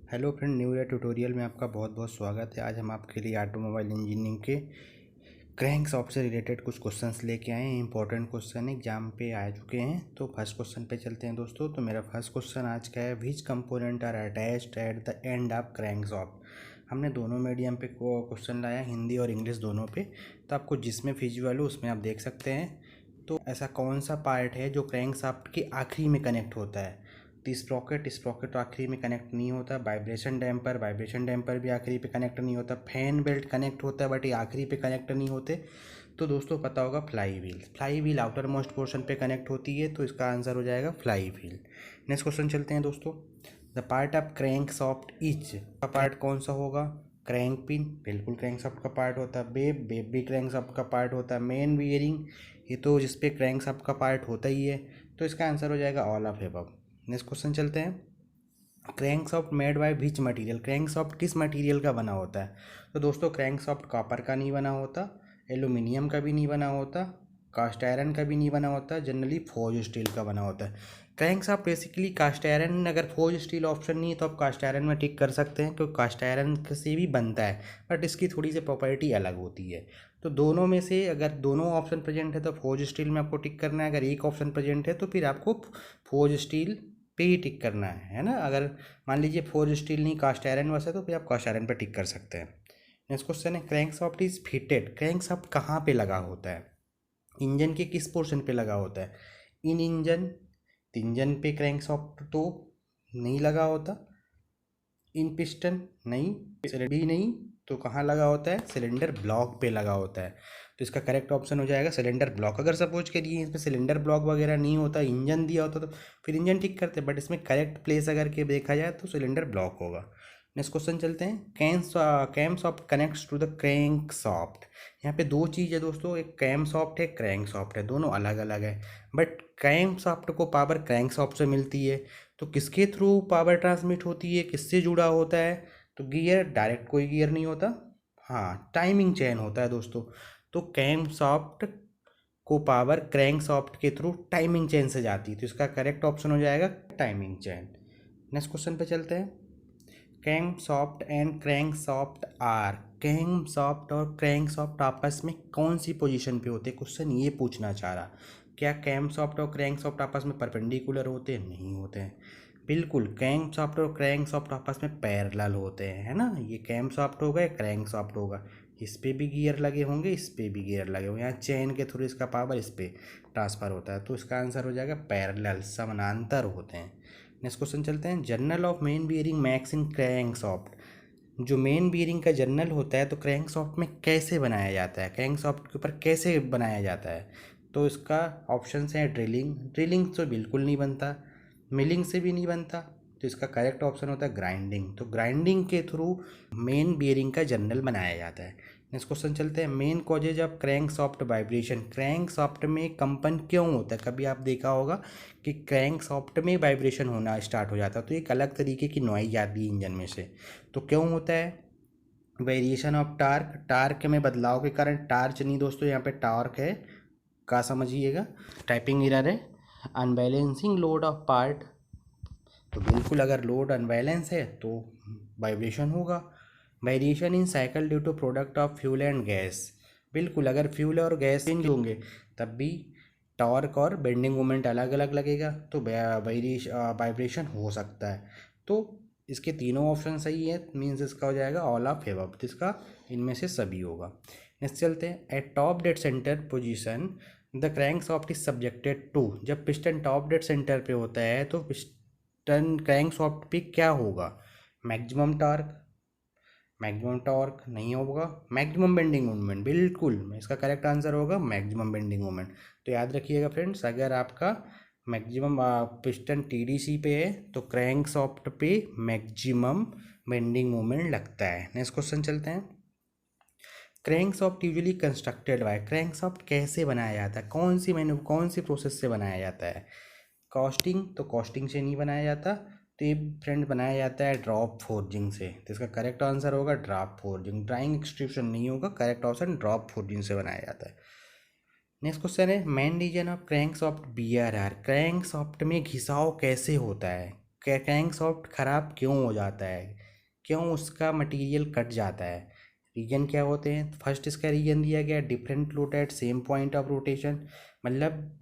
Hello friend, new year tutorial में आपका बहुत बहुत स्वागत है। आज हम आपके लिए ऑटोमोबाइल इंजीनियरिंग के क्रैंक शॉफ्ट से रिलेटेड कुछ क्वेश्चंस लेके आए हैं। इंपॉर्टेंट क्वेश्चन एग्जाम पे आ चुके हैं। तो फर्स्ट क्वेश्चन पे चलते हैं दोस्तों। तो मेरा फर्स्ट क्वेश्चन आज का है, which component are attached at the end of crank shaft. हमने दोनों मीडियम पे क्वेश्चन लाया, हिंदी और इंग्लिश दोनों पे। तो आपको जिसमें फिजिबल हो उसमें आप देख सकते हैं। तो ऐसा कौन सा पार्ट है जो क्रैंक शाफ्ट के आखिरी में कनेक्ट होता है? तो स्प्रॉकेट तो आखिरी में कनेक्ट नहीं होता। वाइब्रेशन डैम्पर भी आखिरी पे कनेक्ट नहीं होता। फैन बेल्ट कनेक्ट होता है बट ये आखिरी पे कनेक्ट नहीं होते। तो दोस्तों पता होगा fly wheel outer most portion पे कनेक्ट होती है। तो इसका आंसर हो जाएगा फ्लाई व्हील। नेक्स्ट क्वेश्चन चलते हैं दोस्तों। The part of crank soft etch का पार्ट कौन सा होगा? क्रैंक पिन बिल्कुल क्रैंक सॉफ्ट का पार्ट होता है। बेब भी क्रैंक सॉफ्ट का पार्ट होता है। मेन बियरिंग ये तो जिसपे क्रैंक सॉफ्ट का पार्ट होता ही है। तो इसका आंसर हो जाएगा all of above. Next question चलते हैं। Crank soft made by which material? Crank soft किस मटेरियल का बना होता है? तो दोस्तों क्रैंक सॉफ्ट कॉपर का नहीं बना होता, एल्यूमिनियम का भी नहीं बना होता, कास्ट आयरन का भी नहीं बना होता, जनरली फोर्ज स्टील का बना होता है। Crank shaft basically cast iron, अगर फोर्ज स्टील ऑप्शन नहीं है तो आप कास्ट आयरन में टिक कर सकते हैं क्योंकि कास्ट आयरन से भी बनता है बट इसकी थोड़ी सी प्रॉपर्टी अलग होती है। तो दोनों में से अगर दोनों ऑप्शन प्रेजेंट है तो फोर्ज स्टील में आपको टिक करना है। अगर एक ऑप्शन प्रेजेंट है तो फिर आपको फोर्ज स्टील पे ही टिक करना है ना। अगर मान लीजिए फोर्ज स्टील नहीं कास्ट आयरन वैसे तो फिर आप कास्ट आयरन पे टिक कर सकते हैं। नेक्स्ट क्वेश्चन है, crank shaft is fitted. Crank soft कहाँ पे लगा होता है? इंजन के किस पोर्शन पे लगा होता है? इन इंजन, इंजन पे क्रैंक सॉफ्ट तो नहीं लगा होता। इन पिस्टन नहीं, सिलेंडर भी नहीं। तो कहाँ लगा होता है? सिलेंडर ब्लॉक पे लगा होता है। तो इसका करेक्ट ऑप्शन हो जाएगा सिलेंडर ब्लॉक। अगर सपोज करिए इसमें सिलेंडर ब्लॉक वगैरह नहीं होता, इंजन दिया होता तो फिर इंजन ठीक करते, बट इसमें करेक्ट प्लेस अगर के देखा जाए तो सिलेंडर ब्लॉक होगा। नेक्स्ट क्वेश्चन चलते हैं, cam shaft connects to the crank shaft. यहाँ पे दो चीज़ है दोस्तों, एक कैम सॉफ्ट है, क्रैंक सॉफ्ट है, दोनों अलग अलग है। बट क्रैंक सॉफ्ट को पावर क्रैंक सॉफ्ट से मिलती है। तो किसके थ्रू पावर ट्रांसमिट होती है, किससे जुड़ा होता है? तो गियर, डायरेक्ट कोई गियर नहीं होता, हाँ टाइमिंग चेन होता है दोस्तों। तो कैम सॉफ्ट को पावर क्रैंक सॉफ्ट के थ्रू टाइमिंग चेन से जाती है। तो इसका करेक्ट ऑप्शन हो जाएगा टाइमिंग चेन। नेक्स्ट क्वेश्चन पे चलते हैं, cam shaft and crank shaft are. Cam shaft और क्रैंक सॉफ्ट आपस में कौन सी पोजीशन पे होते हैं? क्वेश्चन ये पूछना चाह रहा। क्या कैम सॉफ्ट और क्रैंक सॉफ्ट आपस में परपेंडिकुलर होते हैं? नहीं होते हैं। बिल्कुल कैम सॉफ्ट और क्रैंक सॉफ्ट आपस में पैरेलल होते हैं, है ना। ये कैम सॉफ्ट होगा या क्रैंक सॉफ्ट होगा, इस पे भी गियर लगे होंगे, इस पे भी गियर लगे होंगे। यहाँ चेन के थ्रू इसका पावर इस पे ट्रांसफर होता है। तो इसका आंसर हो जाएगा पैरेलल, समानांतर होते हैं। नेक्स्ट क्वेश्चन चलते हैं, journal of main bearing max in crank soft. जो मेन बियरिंग का जर्नल होता है तो क्रैंक सॉफ्ट में कैसे बनाया जाता है, क्रैंक सॉफ्ट के ऊपर कैसे बनाया जाता है? तो इसका ऑप्शन है ड्रिलिंग, ड्रिलिंग तो बिल्कुल नहीं बनता, मिलिंग से भी नहीं बनता। तो इसका करेक्ट ऑप्शन होता है ग्राइंडिंग। तो ग्राइंडिंग के थ्रू मेन बियरिंग का जर्नल बनाया जाता है। नेक्स्ट क्वेश्चन चलते हैं, main causes of crank soft vibration. Crank shaft में कंपन क्यों होता है? कभी आप देखा होगा कि क्रैंक सॉफ्ट में वाइब्रेशन होना स्टार्ट हो जाता है तो एक अलग तरीके की नॉइज आती है इंजन में से। तो क्यों होता है? वेरिएशन ऑफ टार्क, टार्क में बदलाव के कारण, टार्च नहीं दोस्तों यहाँ पे टार्क है का समझिएगा, टाइपिंग एरर है। अनबैलेंसिंग लोड ऑफ पार्ट, तो बिल्कुल अगर लोड अनबैलेंस है तो वाइब्रेशन होगा। Variation in cycle due to product of fuel and gas, बिल्कुल अगर फ्यूल और गैस चेंज होंगे तब भी टॉर्क और बेंडिंग मोमेंट अलग अलग लगेगा तो वाइब्रेशन हो सकता है। तो इसके तीनों ऑप्शन सही है, मीन्स इसका हो जाएगा ऑल ऑफ एबव। इसका इनमें से सभी होगा। नेक्स्ट चलते हैं, at top dead centre position the crank shaft is subjected to. जब पिस्टन टॉप डेड सेंटर पे होता है तो पिस्टन क्रैंक सॉफ्ट पे क्या होगा? मैक्सिमम टॉर्क, मैक्सिमम टॉर्क नहीं होगा, मैक्सिमम बेंडिंग मोमेंट, बिल्कुल इसका करेक्ट आंसर होगा मैक्सिमम बेंडिंग मोमेंट। तो याद रखिएगा फ्रेंड्स, अगर आपका मैक्सिमम पिस्टन टीडीसी पे है तो क्रैंक सॉफ्ट पे मैक्सिमम बेंडिंग मोमेंट लगता है। नेक्स्ट क्वेश्चन चलते हैं, crank soft usually constructed by. Crank soft कैसे बनाया जाता है, कौन सी प्रोसेस से बनाया जाता है? कॉस्टिंग, तो कॉस्टिंग से नहीं बनाया जाता। तो ये फ्रेंड बनाया जाता है ड्रॉप फोर्जिंग से। तो इसका करेक्ट आंसर होगा ड्रॉप फोर्जिंग, ड्राइंग एक्सट्रूशन नहीं होगा, करेक्ट ऑप्शन ड्रॉप फोर्जिंग से बनाया जाता है। नेक्स्ट क्वेश्चन है, main reason of crank shaft BRR। Crank shaft में घिसाव कैसे होता है? क्रैंक सॉफ्ट ख़राब क्यों हो जाता है, क्यों उसका मटेरियल कट जाता है, रीजन क्या होते हैं। फर्स्ट इसका रीजन दिया गया different load at same point of rotation, मतलब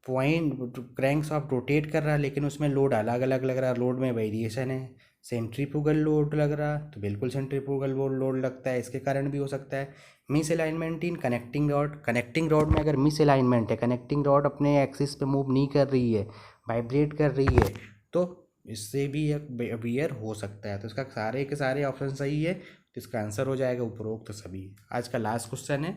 पॉइंट क्रैंक सॉफ्ट रोटेट कर रहा है लेकिन उसमें लोड अलग अलग लग रहा है, लोड में वेरिएशन है। सेंट्रीफ्यूगल लोड लग रहा तो बिल्कुल सेंट्रीफ्यूगल लोड लगता है, इसके कारण भी हो सकता है। Miss alignment in connecting rod, connecting rod में अगर मिस अलाइनमेंट है, कनेक्टिंग रॉड अपने एक्सिस पे मूव नहीं कर रही है, वाइब्रेट कर रही है, तो इससे भी एक वियर हो सकता है। तो इसका सारे के सारे ऑप्शन सही है, तो इसका आंसर हो जाएगा उपरोक्त तो सभी। आज का लास्ट क्वेश्चन है,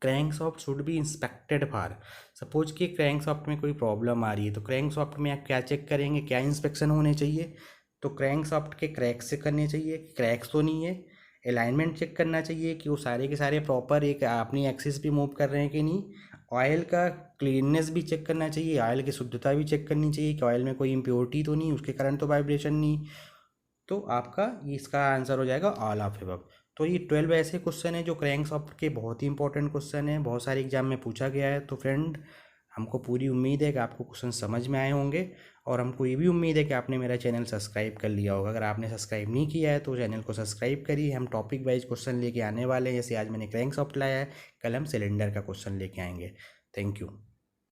crank soft should be inspected for, suppose कि क्रैंक सॉफ्ट में कोई प्रॉब्लम आ रही है, तो क्रैंक सॉफ्ट में आप क्या चेक करेंगे, क्या इंस्पेक्शन होने चाहिए। तो क्रैंक सॉफ्ट के क्रैक्स चेक करने चाहिए, क्रैक्स तो नहीं है। अलाइनमेंट चेक करना चाहिए कि वो सारे के सारे प्रॉपर एक अपनी एक्सिस भी मूव कर रहे हैं कि नहीं। ऑयल का क्लीननेस भी चेक करना चाहिए, ऑयल की शुद्धता भी चेक करनी चाहिए कि ऑयल में कोई इम्प्योरिटी तो नहीं, उसके कारण तो वाइब्रेशन नहीं। तो आपका ये इसका आंसर हो जाएगा ऑल ऑफ एबव। तो ये 12 ऐसे क्वेश्चन है जो क्रैंक सॉफ्ट के बहुत ही इंपॉर्टेंट क्वेश्चन है, बहुत सारे एग्जाम में पूछा गया है। तो फ्रेंड, हमको पूरी उम्मीद है कि आपको क्वेश्चन समझ में आए होंगे, और हमको ये भी उम्मीद है कि आपने मेरा चैनल सब्सक्राइब कर लिया होगा। अगर आपने सब्सक्राइब नहीं किया है तो चैनल को सब्सक्राइब करिए। हम टॉपिक वाइज क्वेश्चन लेके आने वाले हैं, जैसे आज मैंने क्रैंक सॉफ्ट लाया है, कल हम सिलेंडर का क्वेश्चन लेके आएंगे। Thank you.